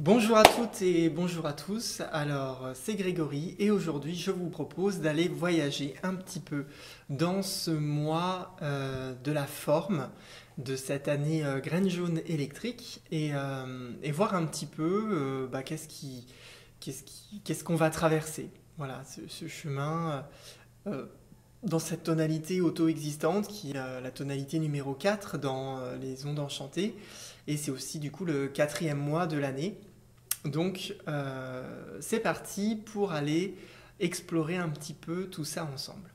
Bonjour à toutes et bonjour à tous. Alors, c'est Grégory et aujourd'hui, je vous propose d'aller voyager un petit peu dans ce mois de la forme de cette année graine jaune électrique et voir un petit peu qu'est-ce qu'on va traverser. Voilà, ce chemin dans cette tonalité auto-existante qui est la tonalité numéro 4 dans les ondes enchantées et c'est aussi du coup le quatrième mois de l'année. Donc, c'est parti pour aller explorer un petit peu tout ça ensemble.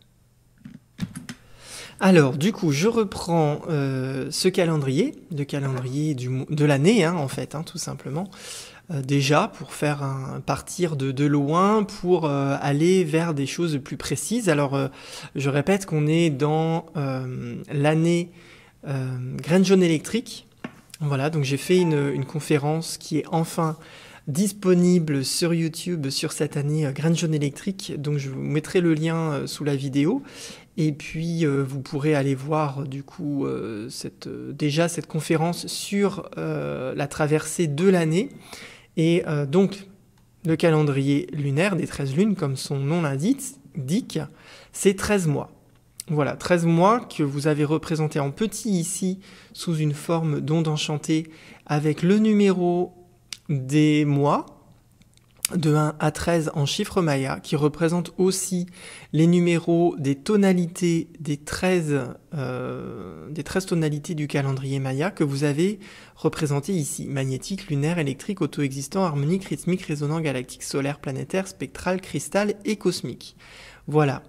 Alors, du coup, je reprends ce calendrier, le calendrier de l'année, hein, en fait, hein, tout simplement. Déjà, pour faire partir de loin, pour aller vers des choses plus précises. Alors, je répète qu'on est dans l'année graine jaune électrique. Voilà, donc j'ai fait une conférence qui est enfin disponible sur YouTube sur cette année graine jaune électrique. Donc je vous mettrai le lien sous la vidéo. Et puis vous pourrez aller voir du coup déjà cette conférence sur la traversée de l'année. Et donc le calendrier lunaire des 13 lunes, comme son nom l'indique, c'est 13 mois. Voilà, 13 mois que vous avez représentés en petit ici, sous une forme d'onde enchantée, avec le numéro des mois, de 1 à 13 en chiffre maya, qui représente aussi les numéros des tonalités des 13 tonalités du calendrier maya que vous avez représenté ici. Magnétique, lunaire, électrique, auto-existant, harmonique, rythmique, résonant, galactique, solaire, planétaire, spectral, cristal et cosmique. Voilà.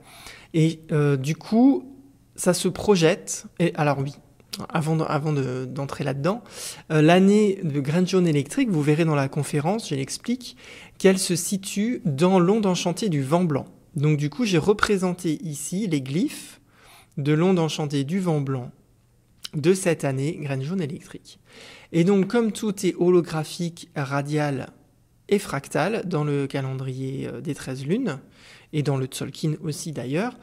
Et du coup, ça se projette. Et alors oui, avant d'entrer là-dedans, l'année de graine jaune électrique, vous verrez dans la conférence, je l'explique, qu'elle se situe dans l'onde enchantée du vent blanc. Donc du coup, j'ai représenté ici les glyphes de l'onde enchantée du vent blanc de cette année graine jaune électrique. Et donc, comme tout est holographique, radial et fractal dans le calendrier des 13 lunes, et dans le Tzolk'in aussi d'ailleurs,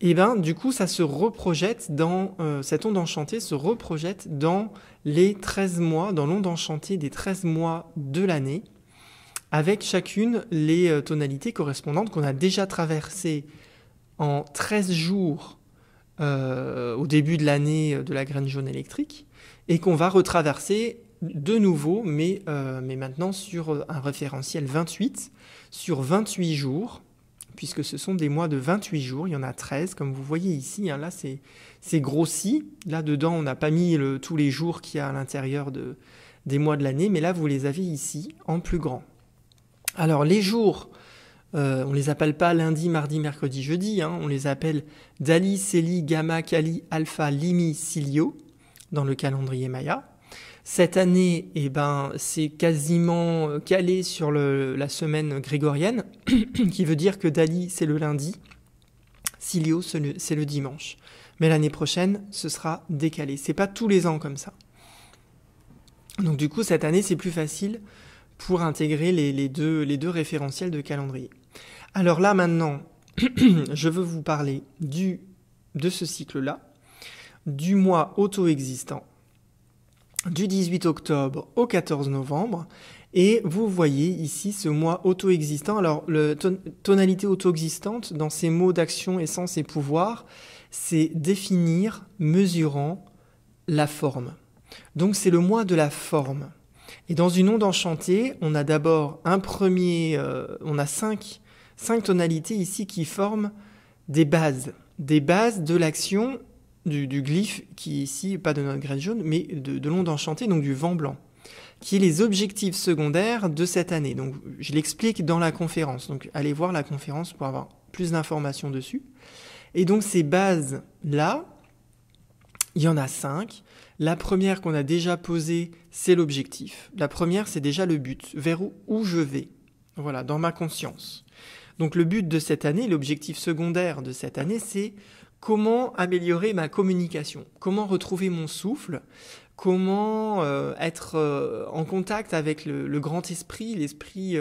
et ben du coup ça se reprojette dans, cette onde enchantée se reprojette dans les 13 mois, dans l'onde enchantée des 13 mois de l'année, avec chacune les tonalités correspondantes qu'on a déjà traversées en 13 jours au début de l'année de la graine jaune électrique, et qu'on va retraverser de nouveau, mais maintenant sur un référentiel 28, sur 28 jours, puisque ce sont des mois de 28 jours, il y en a 13, comme vous voyez ici, hein, là c'est grossi, là-dedans on n'a pas mis tous les jours qu'il y a à l'intérieur des mois de l'année, mais là vous les avez ici, en plus grand. Alors les jours, on ne les appelle pas lundi, mardi, mercredi, jeudi, hein, on les appelle Dali, Céli, Gamma, Kali, Alpha, Limi, Silio, dans le calendrier maya. Cette année, eh ben, c'est quasiment calé sur la semaine grégorienne, qui veut dire que Dali, c'est le lundi, Silio, c'est le dimanche. Mais l'année prochaine, ce sera décalé. C'est pas tous les ans comme ça. Donc du coup, cette année, c'est plus facile pour intégrer les deux référentiels de calendrier. Alors là, maintenant, je veux vous parler de ce cycle-là, du mois auto-existant, du 18 octobre au 14 novembre, et vous voyez ici ce mois auto-existant. Alors, la tonalité auto-existante, dans ces mots d'action, essence et pouvoir, c'est définir, mesurant la forme. Donc, c'est le mois de la forme. Et dans une onde enchantée, on a d'abord on a cinq tonalités ici qui forment des bases de l'action du glyphe qui est ici, pas de notre graine jaune, mais de l'onde enchantée, donc du vent blanc, qui est les objectifs secondaires de cette année. Donc je l'explique dans la conférence, donc allez voir la conférence pour avoir plus d'informations dessus. Et donc ces bases-là, il y en a 5. La première qu'on a déjà posée, c'est l'objectif. La première, c'est déjà le but, vers où je vais, voilà, dans ma conscience. Donc le but de cette année, l'objectif secondaire de cette année, c'est comment améliorer ma communication, comment retrouver mon souffle, comment être en contact avec le grand esprit, l'esprit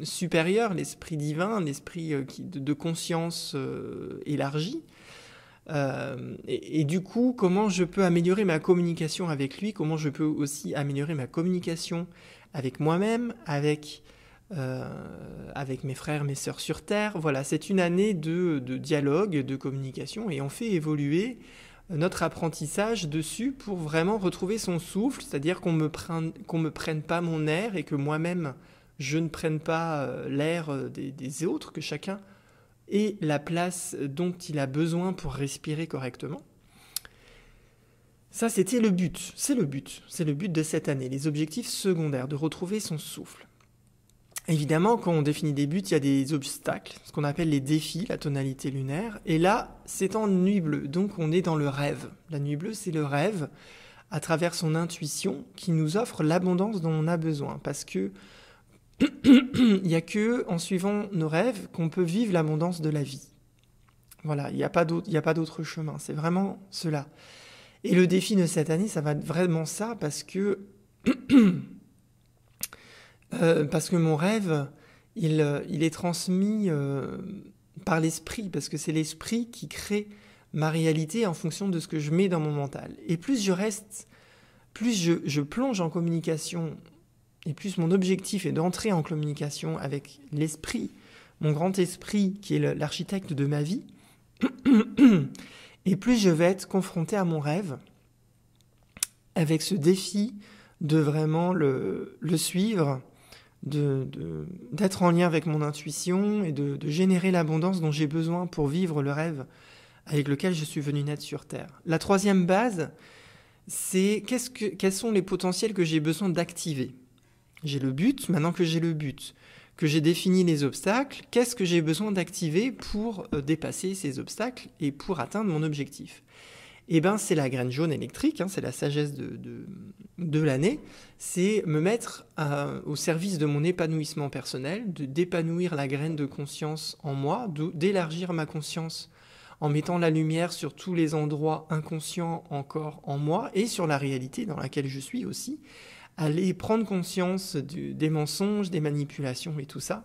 supérieur, l'esprit divin, l'esprit de conscience élargie, Et du coup, comment je peux améliorer ma communication avec lui, comment je peux aussi améliorer ma communication avec moi-même, avec mes frères, mes sœurs sur Terre. Voilà, c'est une année de dialogue, de communication, et on fait évoluer notre apprentissage dessus pour vraiment retrouver son souffle, c'est-à-dire qu'on me prenne pas mon air et que moi-même, je ne prenne pas l'air des autres, que chacun ait la place dont il a besoin pour respirer correctement. Ça, c'était le but. C'est le but de cette année. Les objectifs secondaires, de retrouver son souffle. Évidemment, quand on définit des buts, il y a des obstacles, ce qu'on appelle les défis, la tonalité lunaire. Et là, c'est en nuit bleue, donc on est dans le rêve. La nuit bleue, c'est le rêve, à travers son intuition, qui nous offre l'abondance dont on a besoin. Parce que il n'y a que en suivant nos rêves qu'on peut vivre l'abondance de la vie. Voilà, il n'y a pas d'autre chemin, c'est vraiment cela. Et le défi de cette année, ça va être vraiment ça, parce que mon rêve, il est transmis par l'esprit, parce que c'est l'esprit qui crée ma réalité en fonction de ce que je mets dans mon mental. Et plus je plonge en communication, et plus mon objectif est d'entrer en communication avec l'esprit, mon grand esprit qui est l'architecte de ma vie, et plus je vais être confronté à mon rêve, avec ce défi de vraiment le suivre, d'être en lien avec mon intuition et de générer l'abondance dont j'ai besoin pour vivre le rêve avec lequel je suis venu naître sur Terre. La troisième base, c'est quels sont les potentiels que j'ai besoin d'activer. J'ai le but, maintenant que j'ai le but, que j'ai défini les obstacles, qu'est-ce que j'ai besoin d'activer pour dépasser ces obstacles et pour atteindre mon objectif ? Eh bien, c'est la graine jaune électrique, c'est la sagesse de l'année, c'est me mettre au service de mon épanouissement personnel, d'épanouir la graine de conscience en moi, d'élargir ma conscience en mettant la lumière sur tous les endroits inconscients encore en moi et sur la réalité dans laquelle je suis aussi, aller prendre conscience des mensonges, des manipulations et tout ça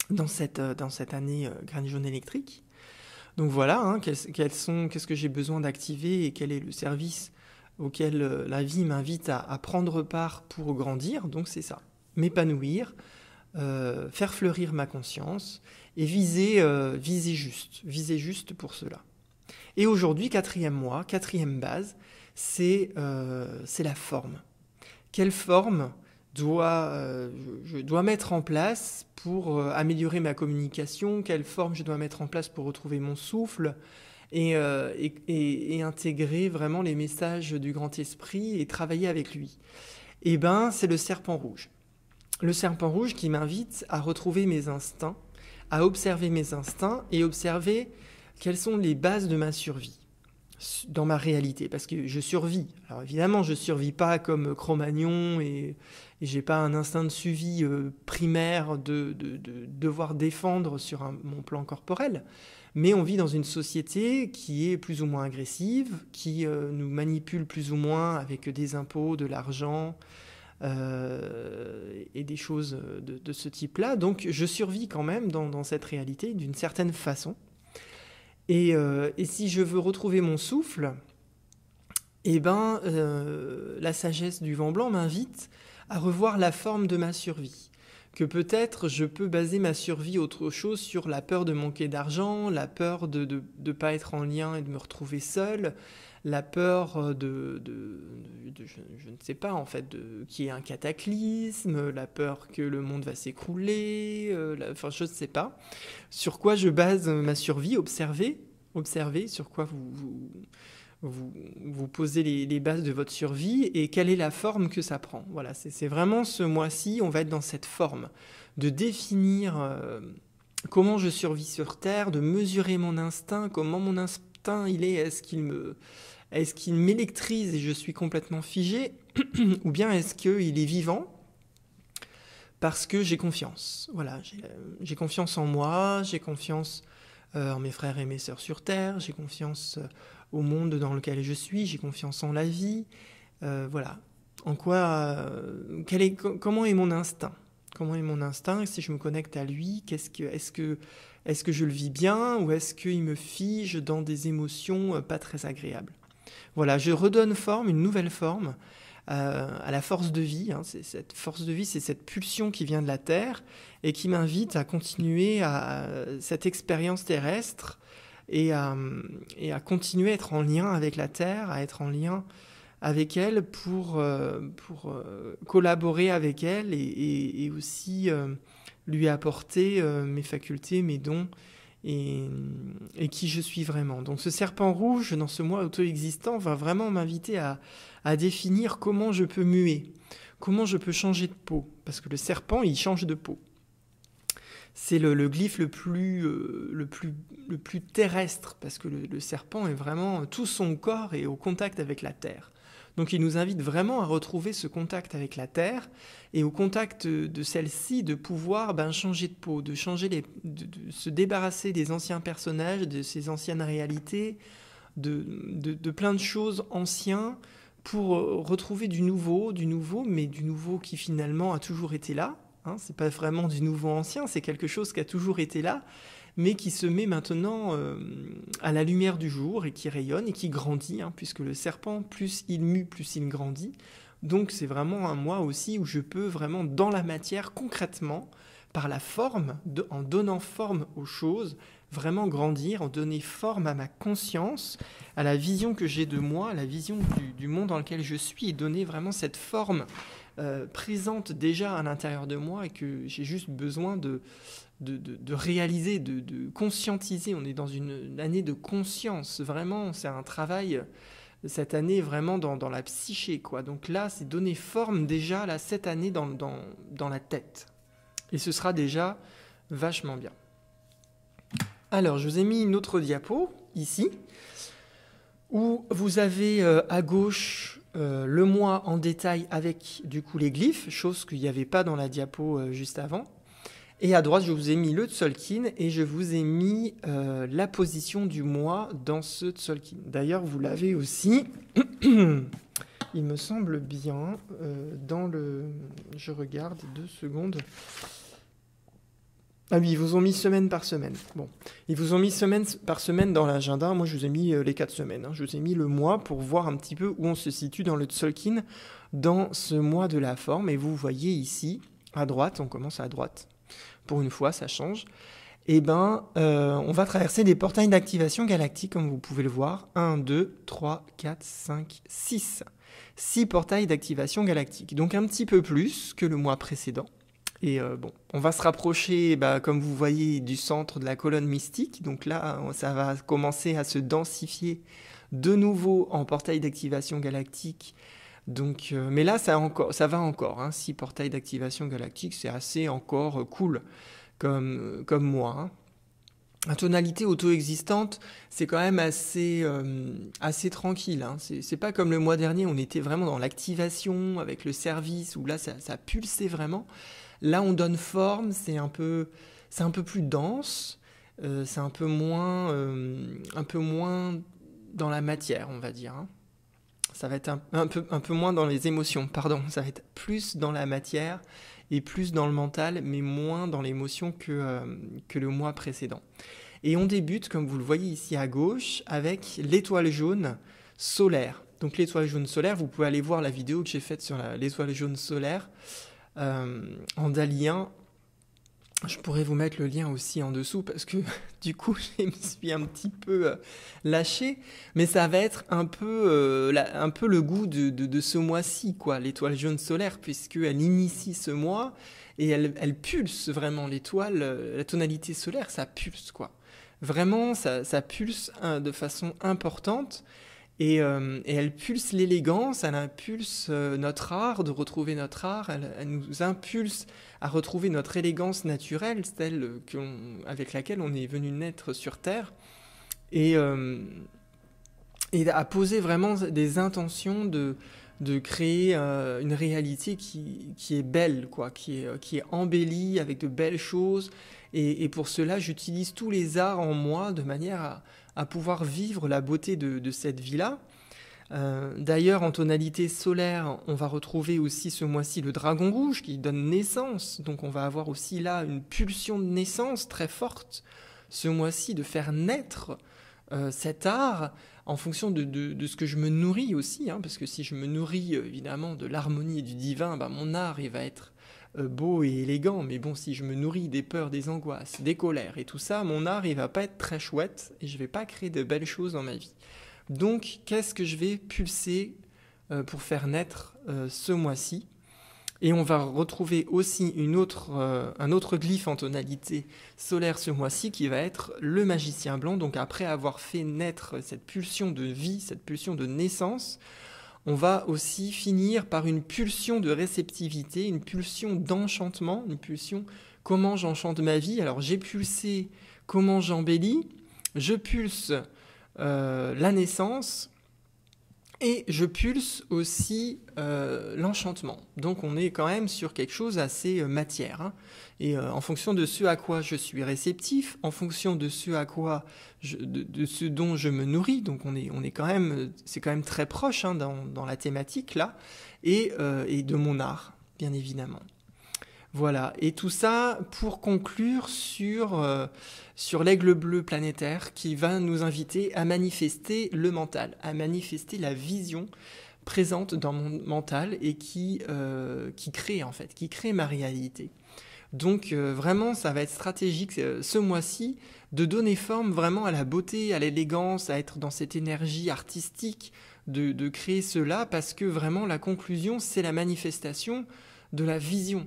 dans cette année graine jaune électrique. Donc voilà, qu'est-ce que j'ai besoin d'activer et quel est le service auquel la vie m'invite à prendre part pour grandir. Donc c'est ça, m'épanouir, faire fleurir ma conscience et viser juste pour cela. Et aujourd'hui, quatrième base, c'est la forme. Quelle forme je dois mettre en place pour améliorer ma communication, quelle forme je dois mettre en place pour retrouver mon souffle et intégrer vraiment les messages du grand esprit et travailler avec lui. Eh bien, c'est le serpent rouge. Le serpent rouge qui m'invite à retrouver mes instincts, à observer mes instincts et observer quelles sont les bases de ma survie dans ma réalité, parce que je survis. Alors évidemment, je survis pas comme Cro-Magnon et j'ai pas un instinct de survie primaire de devoir défendre sur mon plan corporel, mais on vit dans une société qui est plus ou moins agressive, qui nous manipule plus ou moins avec des impôts, de l'argent et des choses de ce type-là. Donc je survis quand même dans cette réalité d'une certaine façon. Et si je veux retrouver mon souffle, la sagesse du vent blanc m'invite à revoir la forme de ma survie. Que peut-être je peux baser ma survie autre chose sur la peur de manquer d'argent, la peur de ne pas être en lien et de me retrouver seul, la peur je ne sais pas en fait, qu'il y ait un cataclysme, la peur que le monde va s'écrouler, je ne sais pas. Sur quoi je base ma survie, observez sur quoi vous posez les bases de votre survie et quelle est la forme que ça prend. Voilà, c'est vraiment ce mois-ci, on va être dans cette forme de définir comment je survis sur Terre, de mesurer mon instinct, comment mon instinct il est, est-ce qu'il m'électrise et je suis complètement figé ou bien est-ce qu'il est vivant parce que j'ai confiance. Voilà, j'ai confiance en moi, j'ai confiance en mes frères et mes sœurs sur Terre, j'ai confiance au monde dans lequel je suis, j'ai confiance en la vie. Voilà. En quoi, comment est mon instinct ? Comment est mon instinct ? Si je me connecte à lui, est-ce que Est-ce que je le vis bien ou est-ce qu'il me fige dans des émotions pas très agréables? Voilà, je redonne forme, une nouvelle forme à la force de vie. Cette force de vie, c'est cette pulsion qui vient de la Terre et qui m'invite à continuer cette expérience terrestre et à continuer à être en lien avec la Terre, à être en lien avec elle pour collaborer avec elle et aussi lui apporter mes facultés, mes dons et qui je suis vraiment. Donc ce serpent rouge, dans ce moi auto-existant, va vraiment m'inviter à définir comment je peux muer, comment je peux changer de peau. Parce que le serpent, il change de peau. C'est le glyphe le plus terrestre, parce que le serpent est vraiment, tout son corps est au contact avec la terre. Donc il nous invite vraiment à retrouver ce contact avec la terre, et au contact de celle-ci, de pouvoir changer de peau, de se débarrasser des anciens personnages, de ces anciennes réalités, de plein de choses anciennes, pour retrouver du nouveau, mais du nouveau qui finalement a toujours été là. C'est pas vraiment du nouveau ancien, c'est quelque chose qui a toujours été là, mais qui se met maintenant à la lumière du jour et qui rayonne et qui grandit, puisque le serpent, plus il mue, plus il grandit. Donc c'est vraiment un moi aussi où je peux vraiment, dans la matière, concrètement, par la forme, en donnant forme aux choses, vraiment grandir, en donner forme à ma conscience, à la vision que j'ai de moi, à la vision du monde dans lequel je suis, et donner vraiment cette forme présente déjà à l'intérieur de moi et que j'ai juste besoin de réaliser, de conscientiser. On est dans une année de conscience, vraiment, c'est un travail, cette année, vraiment dans la psyché, quoi. Donc là, c'est donner forme déjà, là, cette année, dans la tête. Et ce sera déjà vachement bien. Alors, je vous ai mis une autre diapo, ici, où vous avez à gauche le moi en détail avec du coup les glyphes, chose qu'il n'y avait pas dans la diapo juste avant. Et à droite, je vous ai mis le Tzolk'in et je vous ai mis la position du moi dans ce Tzolk'in. D'ailleurs, vous l'avez aussi, il me semble bien, dans le... Je regarde 2 secondes. Ah oui, ils vous ont mis semaine par semaine. Bon, ils vous ont mis semaine par semaine dans l'agenda. Moi, je vous ai mis les 4 semaines. Je vous ai mis le mois pour voir un petit peu où on se situe dans le Tzolk'in, dans ce mois de la forme. Et vous voyez ici, à droite, on commence à droite. Pour une fois, ça change. Eh ben, on va traverser des portails d'activation galactique, comme vous pouvez le voir. 1, 2, 3, 4, 5, 6. 6 portails d'activation galactique. Donc un petit peu plus que le mois précédent. Et bon, on va se rapprocher, comme vous voyez, du centre de la colonne mystique. Donc là, ça va commencer à se densifier de nouveau en portail d'activation galactique. Donc, mais là, ça va encore. 6 portails d'activation galactique, c'est assez encore cool comme moi. La tonalité auto-existante, c'est quand même assez tranquille. C'est pas comme le mois dernier, on était vraiment dans l'activation avec le service, où là, ça pulsait vraiment. Là, on donne forme, c'est un peu plus dense, c'est un peu moins dans la matière, on va dire. Ça va être un peu moins dans les émotions, pardon. Ça va être plus dans la matière et plus dans le mental, mais moins dans l'émotion que le mois précédent. Et on débute, comme vous le voyez ici à gauche, avec l'étoile jaune solaire. Donc l'étoile jaune solaire, vous pouvez aller voir la vidéo que j'ai faite sur l'étoile jaune solaire en dalien. Je pourrais vous mettre le lien aussi en dessous parce que du coup je me suis un petit peu lâché, mais ça va être un peu le goût de ce mois-ci, quoi, l'étoile jaune solaire, puisqu'elle initie ce mois et elle pulse vraiment l'étoile, la tonalité solaire, ça pulse, quoi. Vraiment, ça pulse de façon importante. Et elle pulse l'élégance, elle impulse notre art, de retrouver notre art, elle nous impulse à retrouver notre élégance naturelle, celle avec laquelle on est venu naître sur Terre, et à poser vraiment des intentions de créer une réalité qui est belle, quoi, qui est embellie avec de belles choses, et pour cela j'utilise tous les arts en moi de manière à pouvoir vivre la beauté de cette vie-là. D'ailleurs, en tonalité solaire, on va retrouver aussi ce mois-ci le dragon rouge qui donne naissance. Donc on va avoir aussi là une pulsion de naissance très forte ce mois-ci de faire naître cet art en fonction de ce que je me nourris aussi, hein, parce que si je me nourris évidemment de l'harmonie et du divin, mon art il va être beau et élégant, mais bon, si je me nourris des peurs, des angoisses, des colères et tout ça, mon art il va pas être très chouette et je vais pas créer de belles choses dans ma vie. Donc qu'est-ce que je vais pulser pour faire naître ce mois-ci? Et on va retrouver aussi un autre glyphe en tonalité solaire ce mois-ci qui va être le magicien blanc. Donc après avoir fait naître cette pulsion de vie, cette pulsion de naissance, on va aussi finir par une pulsion de réceptivité, une pulsion d'enchantement, une pulsion comment j'enchante ma vie. Alors j'ai pulsé comment j'embellis, je pulse la naissance, et je pulse aussi l'enchantement. Donc on est quand même sur quelque chose assez matière. Hein. Et en fonction de ce à quoi je suis réceptif, en fonction de ce à quoi de ce dont je me nourris, donc on est quand même, c'est quand même très proche hein, dans la thématique là, et de mon art, bien évidemment. Voilà, et tout ça pour conclure sur l'aigle bleu planétaire qui va nous inviter à manifester le mental, à manifester la vision présente dans mon mental et qui crée en fait, qui crée ma réalité. Donc vraiment, ça va être stratégique ce mois-ci de donner forme vraiment à la beauté, à l'élégance, à être dans cette énergie artistique, de créer cela, parce que vraiment la conclusion, c'est la manifestation de la vision.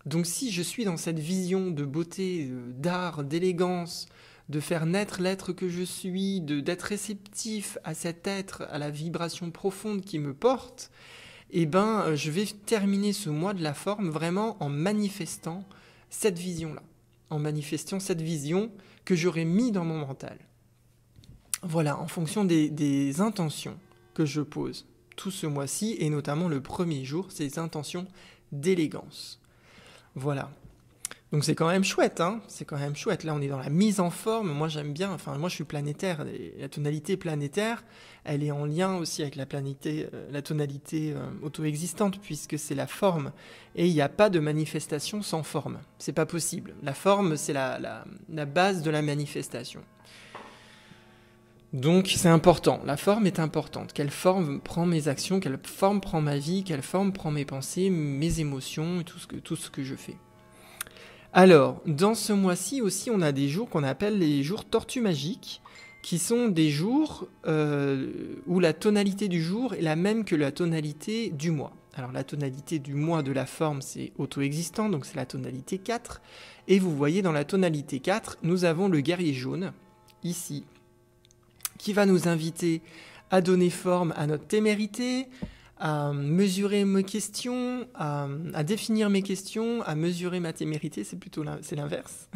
Donc si je suis dans cette vision de beauté, d'art, d'élégance, de faire naître l'être que je suis, d'être réceptif à cet être, à la vibration profonde qui me porte, je vais terminer ce mois de la forme vraiment en manifestant cette vision-là, en manifestant cette vision que j'aurais mis dans mon mental. Voilà, en fonction des intentions que je pose tout ce mois-ci, et notamment le premier jour, ces intentions d'élégance. Voilà. Donc c'est quand même chouette, hein. C'est quand même chouette. Là, on est dans la mise en forme. Moi, j'aime bien. Enfin, moi, je suis planétaire. Et la tonalité planétaire, elle est en lien aussi avec la tonalité auto-existante, puisque c'est la forme. Et il n'y a pas de manifestation sans forme. C'est pas possible. La forme, c'est la base de la manifestation. Donc c'est important, la forme est importante. Quelle forme prend mes actions, quelle forme prend ma vie, quelle forme prend mes pensées, mes émotions et tout ce que je fais. Alors, dans ce mois-ci aussi, on a des jours qu'on appelle les jours tortues magiques, qui sont des jours où la tonalité du jour est la même que la tonalité du mois. Alors la tonalité du mois de la forme, c'est auto-existant, donc c'est la tonalité 4. Et vous voyez, dans la tonalité 4, nous avons le guerrier jaune, ici, qui va nous inviter à donner forme à notre témérité, à mesurer mes questions, à définir mes questions, à mesurer ma témérité, c'est l'inverse,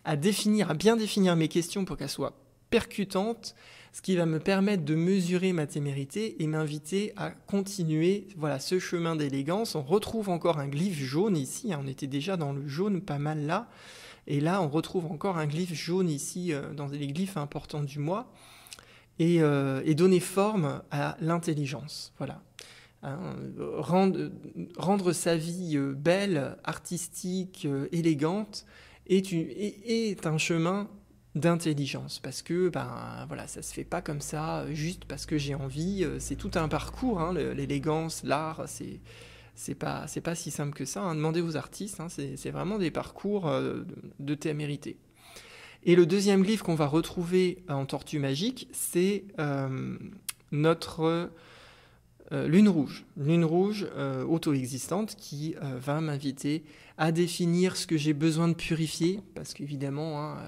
à bien définir mes questions pour qu'elles soient percutantes, ce qui va me permettre de mesurer ma témérité et m'inviter à continuer ce chemin d'élégance. On retrouve encore un glyphe jaune ici, on était déjà dans le jaune pas mal là, et là on retrouve encore un glyphe jaune ici dans les glyphes importants du mois, et donner forme à l'intelligence. Voilà. Rendre sa vie belle, artistique, élégante est un chemin d'intelligence, parce que ça se fait pas comme ça juste parce que j'ai envie. C'est tout un parcours, hein, l'élégance, l'art, c'est pas si simple que ça, hein. Demandez aux artistes, hein, c'est vraiment des parcours de témérité. Et le deuxième glyphe qu'on va retrouver en tortue magique, c'est notre lune rouge auto-existante, qui va m'inviter à définir ce que j'ai besoin de purifier, parce qu'évidemment, hein,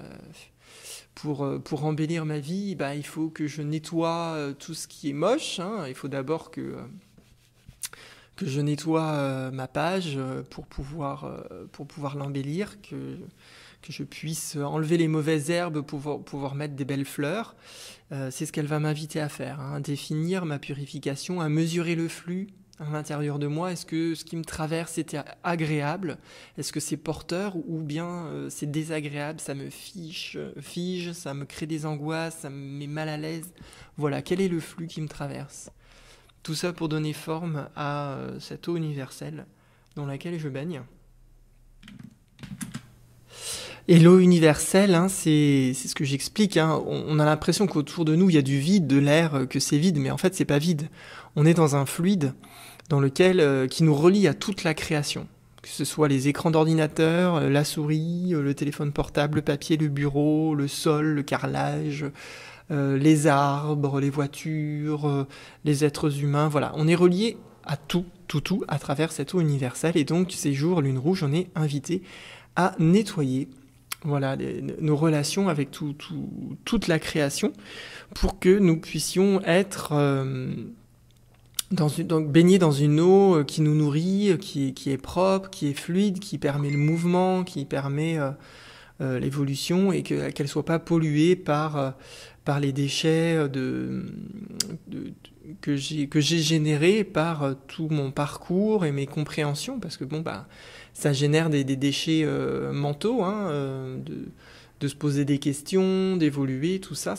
pour embellir ma vie, il faut que je nettoie tout ce qui est moche, hein. Il faut d'abord que je nettoie ma page pour pouvoir l'embellir, que je puisse enlever les mauvaises herbes pour pouvoir mettre des belles fleurs. C'est ce qu'elle va m'inviter à faire, hein, définir ma purification, à mesurer le flux à l'intérieur de moi. Est-ce que ce qui me traverse est agréable? Est-ce que c'est porteur ou bien c'est désagréable? Ça me fige, ça me crée des angoisses, ça me met mal à l'aise. Voilà, quel est le flux qui me traverse? Tout ça pour donner forme à cette eau universelle dans laquelle je baigne. Et l'eau universelle, hein, c'est ce que j'explique. Hein. On a l'impression qu'autour de nous, il y a du vide, de l'air, que c'est vide, mais en fait, c'est pas vide. On est dans un fluide dans lequel qui nous relie à toute la création. Que ce soit les écrans d'ordinateur, la souris, le téléphone portable, le papier, le bureau, le sol, le carrelage, les arbres, les voitures, les êtres humains. Voilà, on est relié à tout à travers cette eau universelle. Et donc, ces jours, Lune Rouge, on est invité à nettoyer voilà, nos relations avec toute la création pour que nous puissions être donc baignés dans une eau qui nous nourrit, qui est propre, qui est fluide, qui permet le mouvement, qui permet l'évolution et qu'elle ne soit pas polluée par les déchets que j'ai générés par tout mon parcours et mes compréhensions, parce que bon, bah, ça génère des déchets mentaux, hein, de se poser des questions, d'évoluer, tout ça,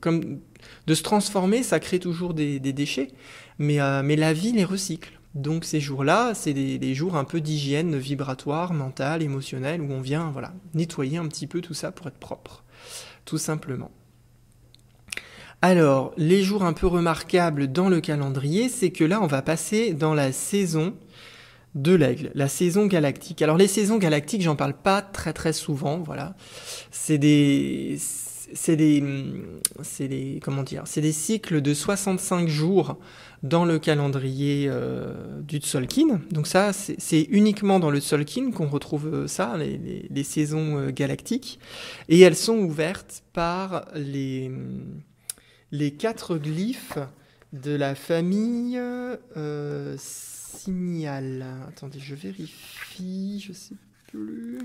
comme de se transformer, ça crée toujours des déchets, mais la vie les recycle. Donc ces jours-là, c'est des jours un peu d'hygiène vibratoire, mentale, émotionnelle, où on vient voilà, nettoyer un petit peu tout ça pour être propre, tout simplement. Alors, les jours un peu remarquables dans le calendrier, c'est que là, on va passer dans la saison de l'aigle, la saison galactique. Alors, les saisons galactiques, j'en parle pas très très souvent, voilà. C'est des cycles de 65 jours dans le calendrier du Tzolk'in. Donc ça, c'est uniquement dans le Tzolk'in qu'on retrouve ça, les saisons galactiques. Et elles sont ouvertes par les 4 glyphes de la famille Signal. Attendez, je vérifie, je sais plus.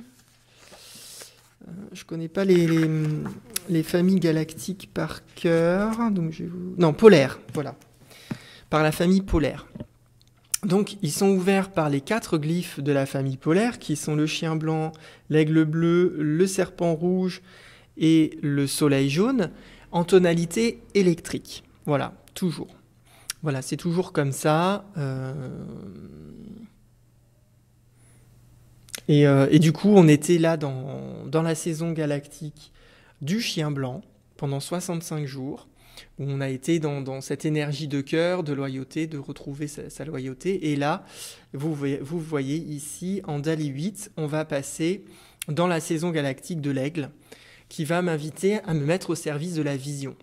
Je connais pas les familles galactiques par cœur, donc non, polaire, voilà. Par la famille polaire. Donc, ils sont ouverts par les 4 glyphes de la famille polaire, qui sont le chien blanc, l'aigle bleu, le serpent rouge et le soleil jaune, en tonalité électrique. Voilà, toujours. Voilà, c'est toujours comme ça. Et du coup, on était là dans la saison galactique du chien blanc pendant 65 jours, où on a été dans cette énergie de cœur, de loyauté, de retrouver sa loyauté. Et là, vous voyez ici, en Dali 8, on va passer dans la saison galactique de l'aigle, qui va m'inviter à me mettre au service de la vision.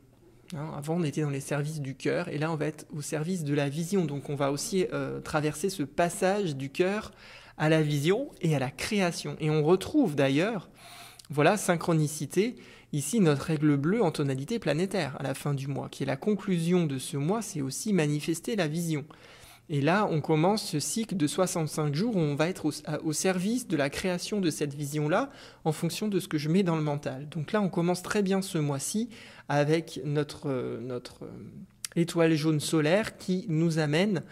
Hein, avant, on était dans les services du cœur, et là, on va être au service de la vision. Donc, on va aussi traverser ce passage du cœur à la vision et à la création. Et on retrouve d'ailleurs, voilà, synchronicité, ici notre aigle bleu en tonalité planétaire à la fin du mois, qui est la conclusion de ce mois, c'est aussi manifester la vision. Et là, on commence ce cycle de 65 jours où on va être au service de la création de cette vision-là en fonction de ce que je mets dans le mental. Donc là, on commence très bien ce mois-ci avec notre étoile jaune solaire qui nous amène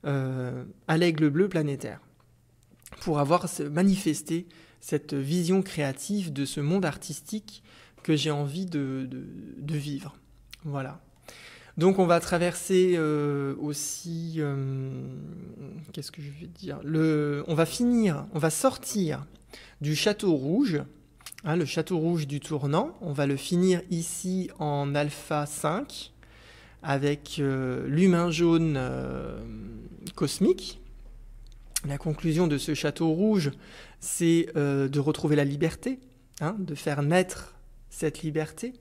à l'aigle bleu planétaire pour avoir manifesté cette vision créative de ce monde artistique que j'ai envie de vivre. Voilà. Donc on va traverser aussi, qu'est-ce que je vais dire, on va sortir du château rouge, hein, le château rouge du tournant, on va le finir ici en alpha 5 avec l'humain jaune cosmique. La conclusion de ce château rouge, c'est de retrouver la liberté, hein, de faire naître cette liberté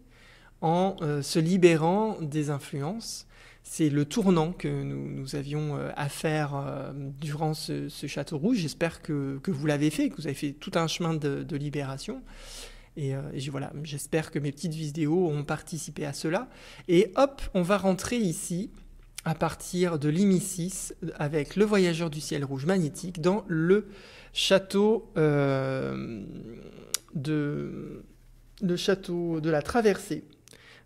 en se libérant des influences. C'est le tournant que nous avions à faire durant ce château rouge. J'espère que vous l'avez fait, que vous avez fait tout un chemin de libération. Et voilà, j'espère que mes petites vidéos ont participé à cela. Et hop, on va rentrer ici à partir de l'Imi6 avec le voyageur du ciel rouge magnétique dans le château de la traversée.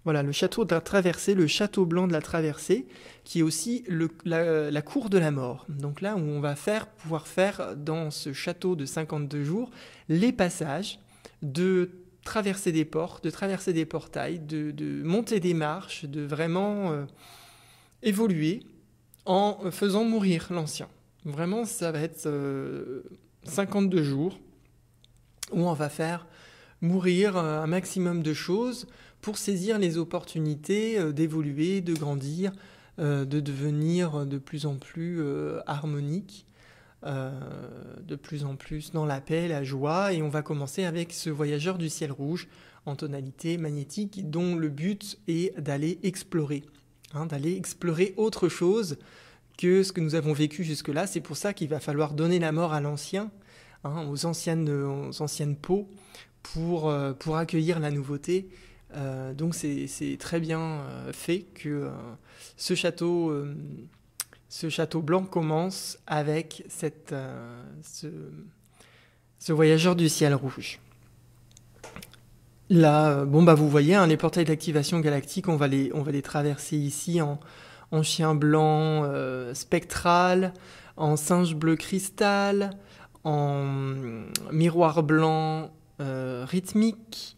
Voilà, le château de la traversée, le château blanc de la traversée, qui est aussi la cour de la mort. Donc là où on va pouvoir faire dans ce château de 52 jours les passages de traverser des portes, de traverser des portails, de monter des marches, de vraiment évoluer en faisant mourir l'ancien. Vraiment, ça va être 52 jours où on va faire mourir un maximum de choses pour saisir les opportunités d'évoluer, de grandir, de devenir de plus en plus harmonique, de plus en plus dans la paix, la joie. Et on va commencer avec ce voyageur du ciel rouge en tonalité magnétique dont le but est d'aller explorer, d'aller explorer autre chose que ce que nous avons vécu jusque-là. C'est pour ça qu'il va falloir donner la mort à l'ancien, aux anciennes peaux, pour accueillir la nouveauté. Donc c'est très bien fait que ce château blanc commence avec ce voyageur du ciel rouge. Là, vous voyez, les portails d'activation galactique, on va les traverser ici en chien blanc spectral, en singe bleu cristal, en miroir blanc rythmique,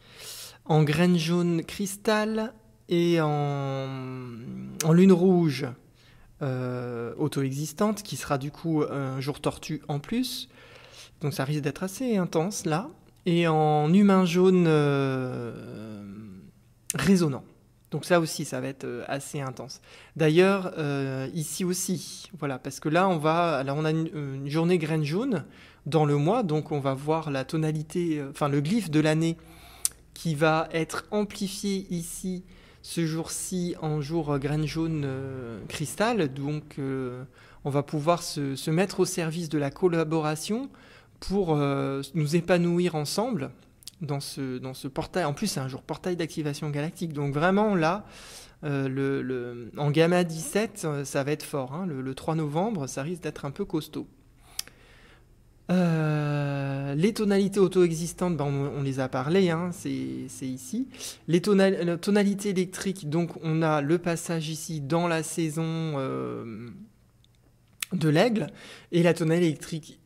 en graine jaune cristal et en lune rouge auto-existante, qui sera du coup un jour tortue en plus. Donc ça risque d'être assez intense là. Et en humain jaune résonnant. Donc ça aussi, ça va être assez intense. D'ailleurs, ici aussi, voilà, parce que là, on a une journée graine jaune dans le mois, donc on va voir la tonalité, le glyphe de l'année qui va être amplifié ici, ce jour-ci, en jour graine jaune cristal. Donc on va pouvoir se mettre au service de la collaboration pour nous épanouir ensemble dans ce portail. En plus, c'est un jour portail d'activation galactique. Donc vraiment, là, en gamma 17, ça va être fort. Le 3 novembre, ça risque d'être un peu costaud. Les tonalités auto-existantes, on les a parlé, c'est ici. Les tonalités électriques, donc on a le passage ici dans la saison de l'aigle, et la tonalité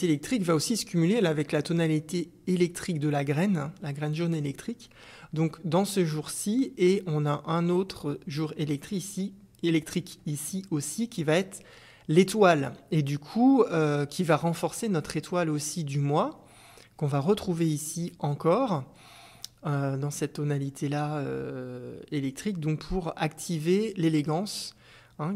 électrique va aussi se cumuler avec la tonalité électrique de la graine jaune électrique. Donc dans ce jour-ci, et on a un autre jour électrique ici aussi, qui va être l'étoile, et du coup qui va renforcer notre étoile aussi du mois, qu'on va retrouver ici encore, dans cette tonalité-là électrique, donc pour activer l'élégance.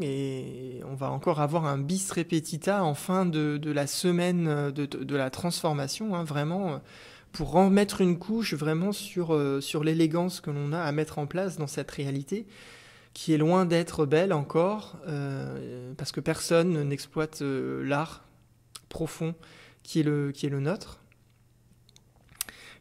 Et on va encore avoir un bis repetita en fin de la semaine de la transformation, vraiment pour remettre une couche vraiment sur l'élégance que l'on a à mettre en place dans cette réalité, qui est loin d'être belle encore, parce que personne n'exploite l'art profond qui est le nôtre.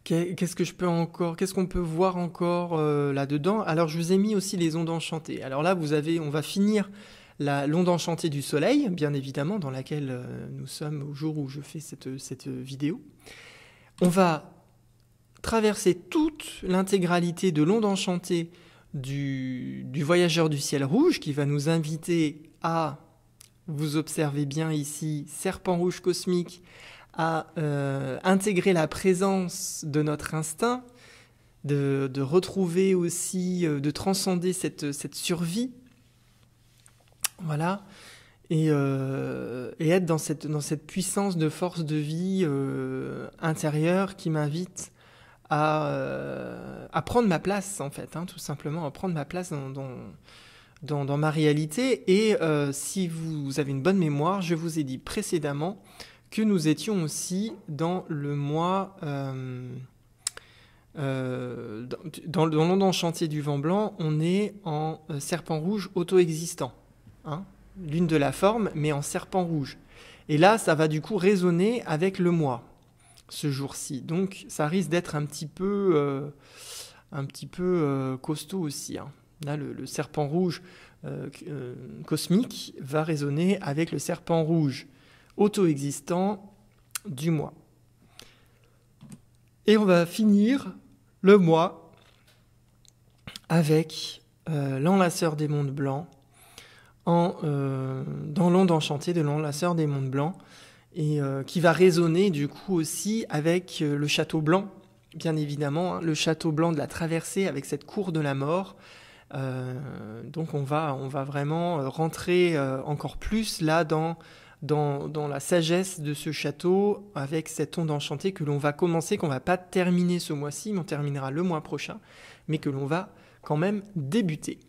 Qu'est-ce qu'on peut voir encore là-dedans? Alors, je vous ai mis aussi les ondes enchantées. Alors là, on va finir l'onde enchantée du soleil, bien évidemment, dans laquelle nous sommes au jour où je fais cette vidéo. On va traverser toute l'intégralité de l'onde enchantée du voyageur du ciel rouge, qui va nous inviter à, vous observez bien ici, serpent rouge cosmique, à intégrer la présence de notre instinct, de retrouver aussi, de transcender cette survie, voilà, et être dans cette puissance de force de vie intérieure qui m'invite à prendre ma place, en fait, tout simplement, à prendre ma place dans ma réalité. Et si vous avez une bonne mémoire, je vous ai dit précédemment que nous étions aussi dans le mois, dans l'onde enchantée du vent blanc, on est en serpent rouge auto-existant, lune de la forme, mais en serpent rouge. Et là, ça va du coup résonner avec le mois, ce jour-ci. Donc, ça risque d'être un petit peu costaud aussi. Là, le serpent rouge cosmique va résonner avec le serpent rouge auto-existant du mois. Et on va finir le mois avec l'enlaceur des mondes blancs, dans l'onde enchantée de l'enlaceur des mondes blancs, et qui va résonner du coup aussi avec le château blanc, bien évidemment, le château blanc de la traversée avec cette cour de la mort. Donc on va vraiment rentrer encore plus là dans dans la sagesse de ce château, avec cette onde enchantée que l'on va commencer, qu'on va pas terminer ce mois-ci, mais on terminera le mois prochain, mais que l'on va quand même débuter.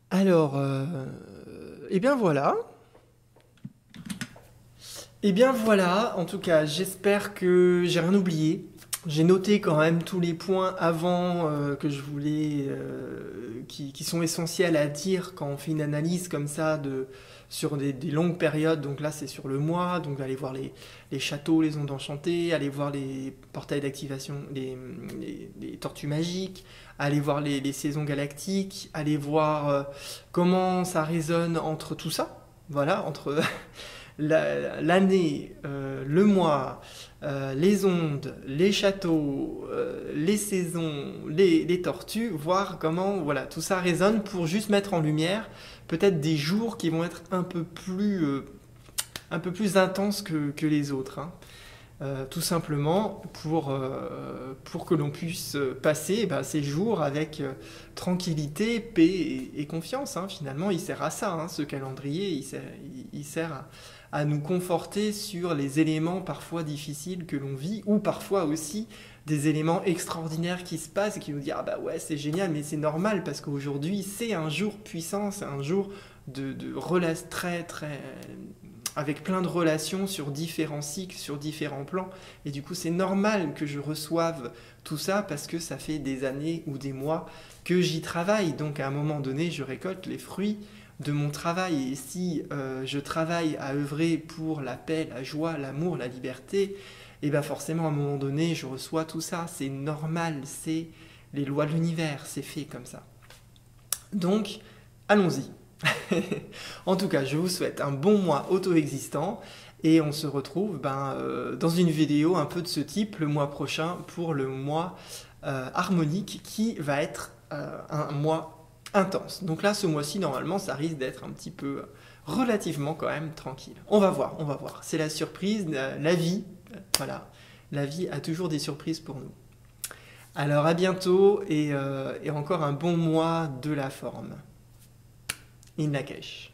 Alors, eh bien voilà. Eh bien voilà, en tout cas, j'espère que j'ai rien oublié. J'ai noté quand même tous les points avant que je voulais, qui sont essentiels à dire quand on fait une analyse comme ça sur des longues périodes. Donc là, c'est sur le mois. Donc aller voir les châteaux, les ondes enchantées, aller voir les portails d'activation, les tortues magiques, aller voir les saisons galactiques, aller voir comment ça résonne entre tout ça. Voilà, entre l'année, le mois, les ondes, les châteaux, les saisons, les tortues, voir comment voilà, tout ça résonne pour juste mettre en lumière peut-être des jours qui vont être un peu plus intenses que les autres. Hein. Tout simplement pour que l'on puisse passer ces jours avec tranquillité, paix et confiance. Hein. Finalement, il sert à ça, hein, ce calendrier, il sert à nous conforter sur les éléments parfois difficiles que l'on vit, ou parfois aussi des éléments extraordinaires qui se passent et qui nous disent « Ah bah ouais, c'est génial, mais c'est normal, parce qu'aujourd'hui, c'est un jour puissant, c'est un jour de relation très avec plein de relations sur différents cycles, sur différents plans. Et du coup, c'est normal que je reçoive tout ça parce que ça fait des années ou des mois que j'y travaille. Donc, à un moment donné, je récolte les fruits de mon travail. Et si je travaille à œuvrer pour la paix, la joie, l'amour, la liberté, et bien forcément, à un moment donné, je reçois tout ça. C'est normal, c'est les lois de l'univers, c'est fait comme ça. Donc, allons-y. En tout cas, je vous souhaite un bon mois auto-existant et on se retrouve dans une vidéo un peu de ce type le mois prochain pour le mois harmonique qui va être un mois intense. Donc là, ce mois-ci, normalement, ça risque d'être un petit peu relativement quand même tranquille. On va voir. C'est la surprise, la vie. Voilà, la vie a toujours des surprises pour nous. Alors à bientôt et encore un bon mois de la forme. In Lakesh.